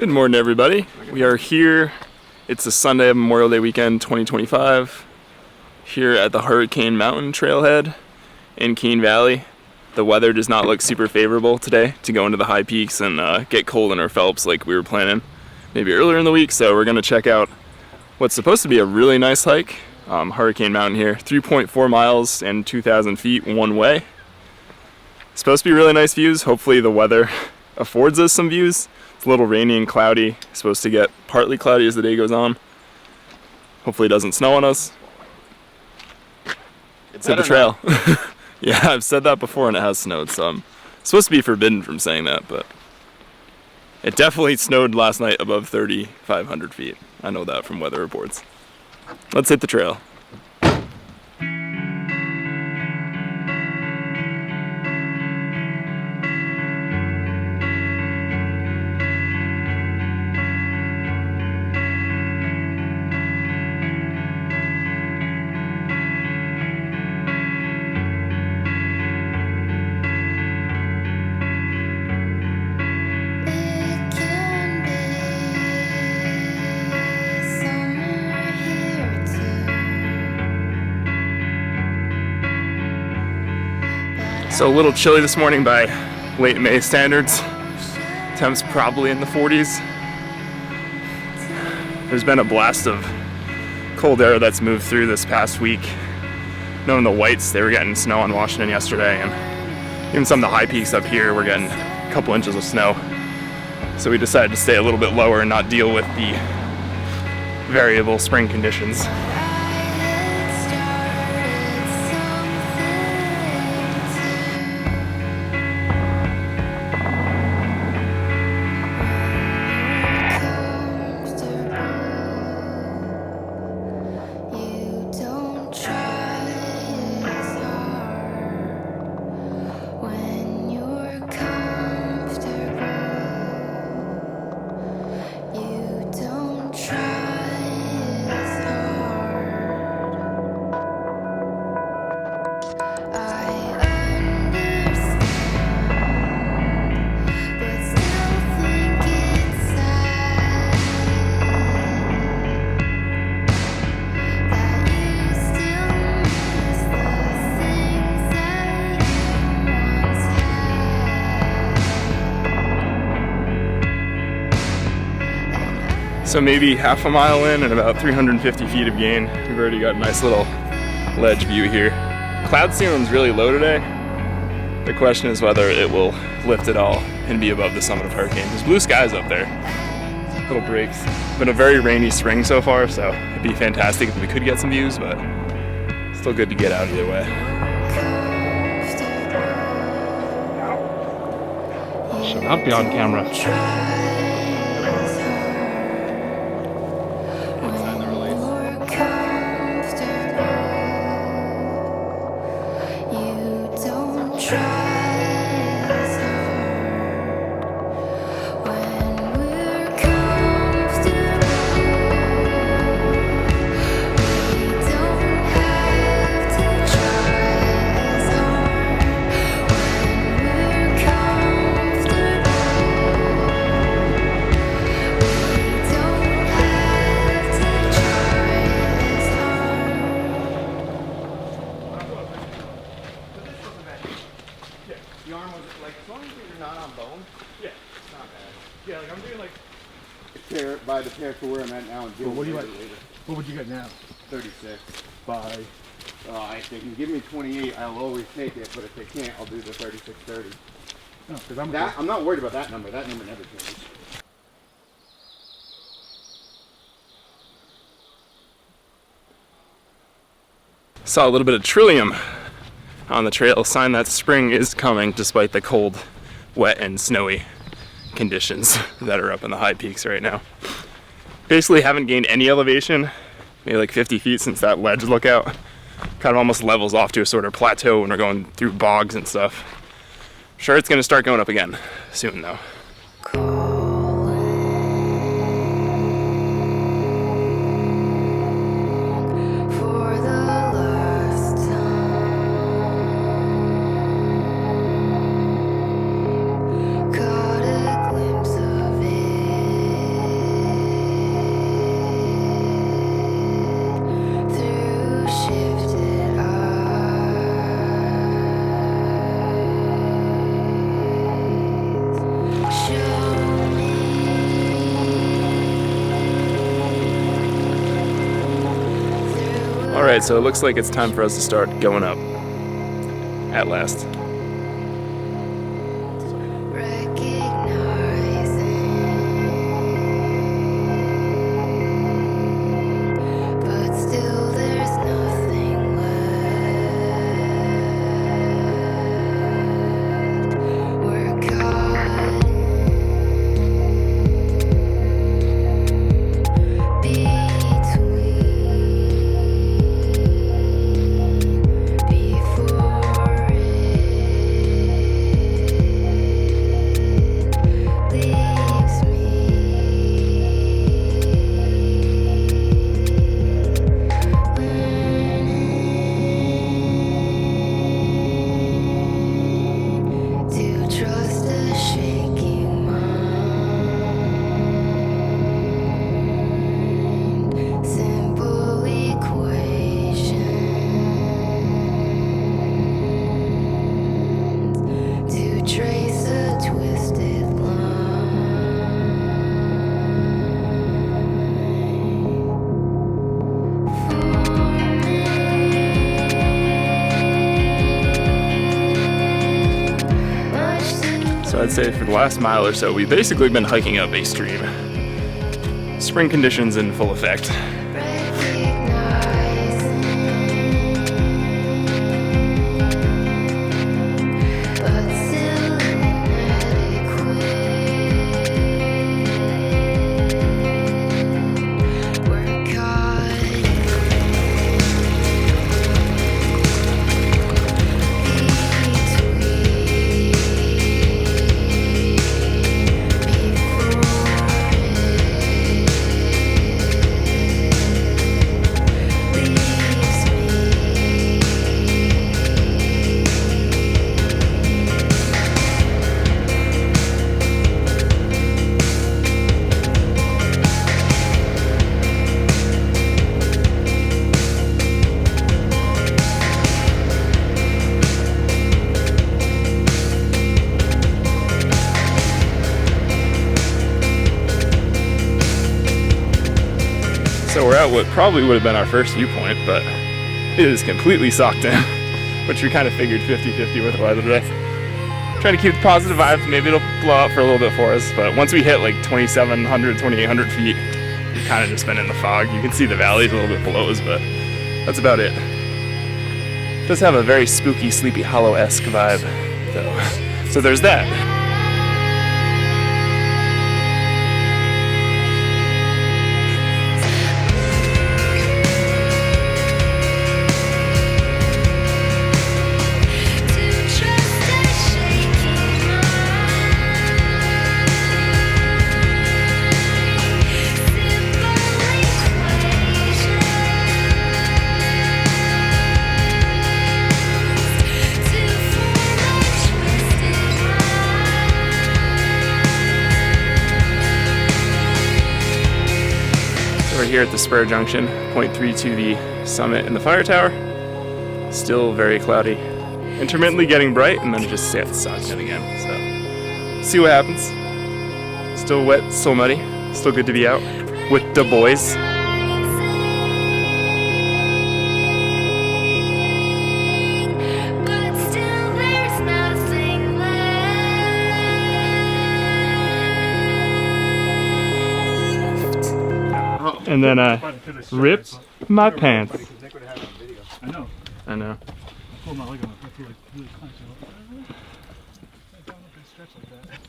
Good morning, everybody. We are here. It's a Sunday of Memorial Day weekend 2025 here at the Hurricane Mountain Trailhead in Keene Valley. The weather does not look super favorable today to go into the high peaks and get cold in our Phelps like we were planning maybe earlier in the week. So we're going to check out what's supposed to be a really nice hike, Hurricane Mountain here. 3.4 miles and 2,000 feet one way. Supposed to be really nice views. Hopefully the weather affords us some views. It's a little rainy and cloudy. Supposed to get partly cloudy as the day goes on. Hopefully it doesn't snow on us. It's at the trail. Yeah, I've said that before and it has snowed, so I'm supposed to be forbidden from saying that, but it definitely snowed last night above 3,500 feet. I know that from weather reports. Let's hit the trail. So a little chilly this morning by late May standards. Temps probably in the 40s. There's been a blast of cold air that's moved through this past week. Knowing the Whites, they were getting snow on Washington yesterday, and even some of the high peaks up here were getting a couple inches of snow. So we decided to stay a little bit lower and not deal with the variable spring conditions. So maybe half a mile in and about 350 feet of gain. We've already got a nice little ledge view here. Cloud ceiling's really low today. The question is whether it will lift at all and be above the summit of Hurricane. There's blue skies up there. Little breaks. Been a very rainy spring so far, so it'd be fantastic if we could get some views, but still good to get out either way. Should not be on camera. The arm was like, as long as you're not on bone, yeah, it's not bad. Yeah, like I'm doing like by the pair for where I'm at now and deal with it later. What would you get now? 36. By If they can give me 28, I'll always take it, but if they can't, I'll do the 36.30. no, because I'm not worried about that number. That number never changes. Saw a little bit of trillium on the trail, sign that spring is coming despite the cold, wet, and snowy conditions that are up in the high peaks right now. Basically haven't gained any elevation, maybe like 50 feet since that ledge lookout. Kind of almost levels off to a sort of plateau when we're going through bogs and stuff. Sure, it's gonna start going up again soon though. Alright, so it looks like it's time for us to start going up. At last. So I'd say for the last mile or so, we've basically been hiking up a stream. Spring conditions in full effect. So we're at what probably would have been our first viewpoint, but it is completely socked in, which we kind of figured 50-50 with the weather today. Trying to keep the positive vibes, maybe it'll blow out for a little bit for us, but once we hit like 2,700, 2,800 feet, we've kind of just been in the fog. You can see the valleys a little bit below us, but that's about it. It does have a very spooky, Sleepy Hollow-esque vibe, though. So there's that. We're here at the spur junction, point 3 to the summit and the fire tower. Still very cloudy. Intermittently getting bright and then just sucks in again. So, see what happens. Still wet, still muddy, still good to be out with the boys. And then I ripped my pants. I know. I know. I pulled my leg on it. I feel like really clenching. I don't know if I stretch like that.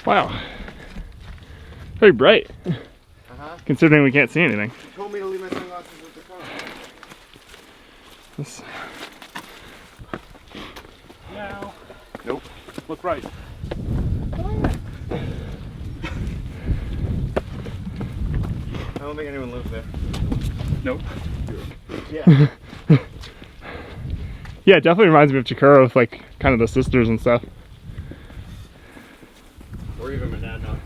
Wow. Very bright. Considering we can't see anything. You told me to leave my sunglasses at the car. This... Now. Nope. Look right. I don't think anyone lives there. Nope. Yeah. Yeah, it definitely reminds me of Chikura with like kind of the sisters and stuff. Or even Monadnock.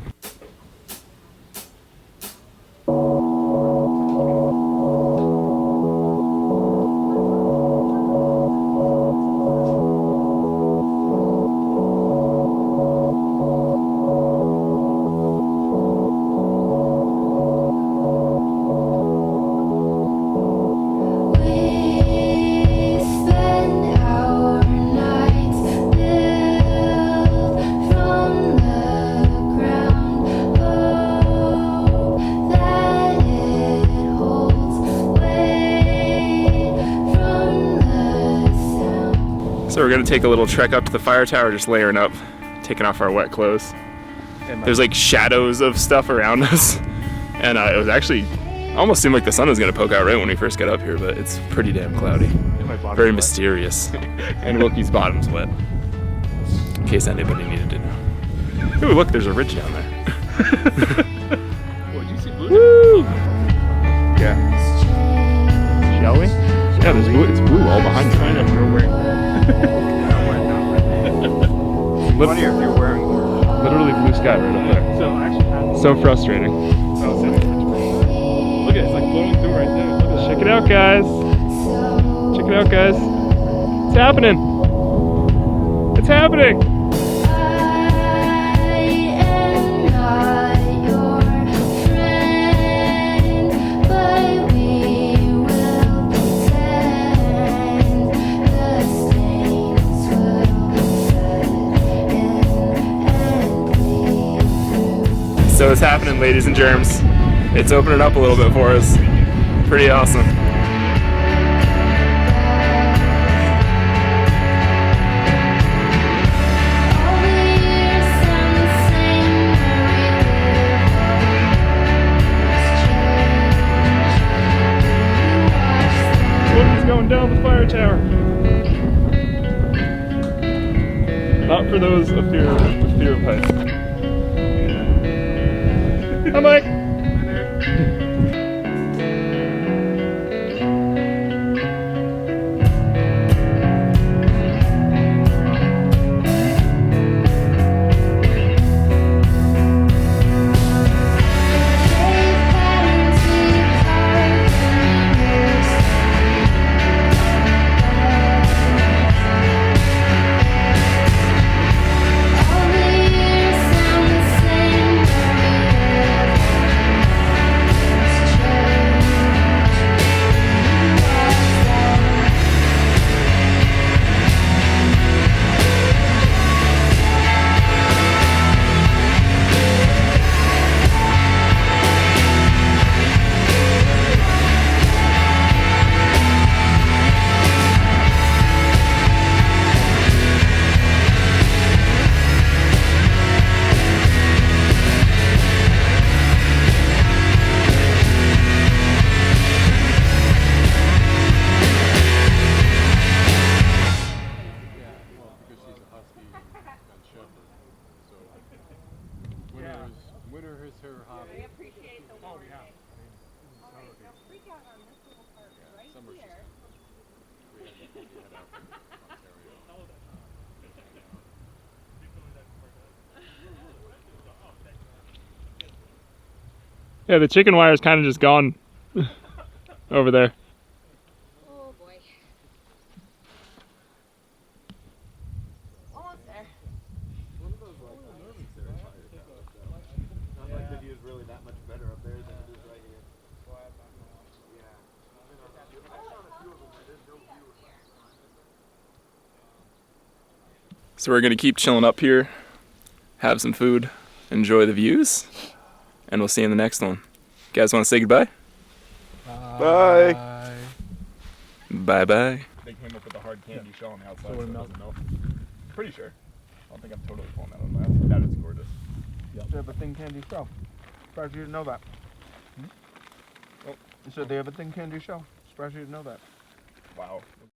So we're gonna take a little trek up to the fire tower, just layering up, taking off our wet clothes. There's like shadows of stuff around us, and it was actually almost seemed like the sun was gonna poke out right when we first got up here, but it's pretty damn cloudy, very mysterious, and Wilkie's bottom's wet. In case anybody needed to know. Ooh, look, there's a ridge down there. What, did you see blue? Woo! Yeah. Shall we? Yeah, there's blue. It's blue all behind you. I know you're wearing. Funnier if you're wearing more. Literally blue sky right up there. So actually, So frustrating. look at it, it's like blowing through right there. Look at Check it out, guys. Check it out, guys. It's happening. It's happening. So it's happening, ladies and germs. It's opening up a little bit for us. Pretty awesome. Wilkie's going down the fire tower. Not for those of fear of heights. Hi, Mike. winter is her hobby. I appreciate the warmth. Oh, yeah. All right, now freak out on this little part right Summer's here. We head out from Ontario. Yeah, the chicken wire is kind of just gone over there. Oh boy. Almost there. One of those like not like the view is really that much better up there than it is right here. Yeah. I've been on a few of them where there's no view. So we're gonna keep chilling up here, have some food, enjoy the views, and we'll see you in the next one. You guys want to say goodbye? Bye. Bye bye. They came up with a hard candy shell on the outside, so it doesn't melt. Pretty sure. I don't think I'm totally pulling that on that. That is gorgeous. They have a thin candy shell. Surprised you didn't know that. Oh. You said they have a thin candy shell. Surprised you didn't know that. Wow.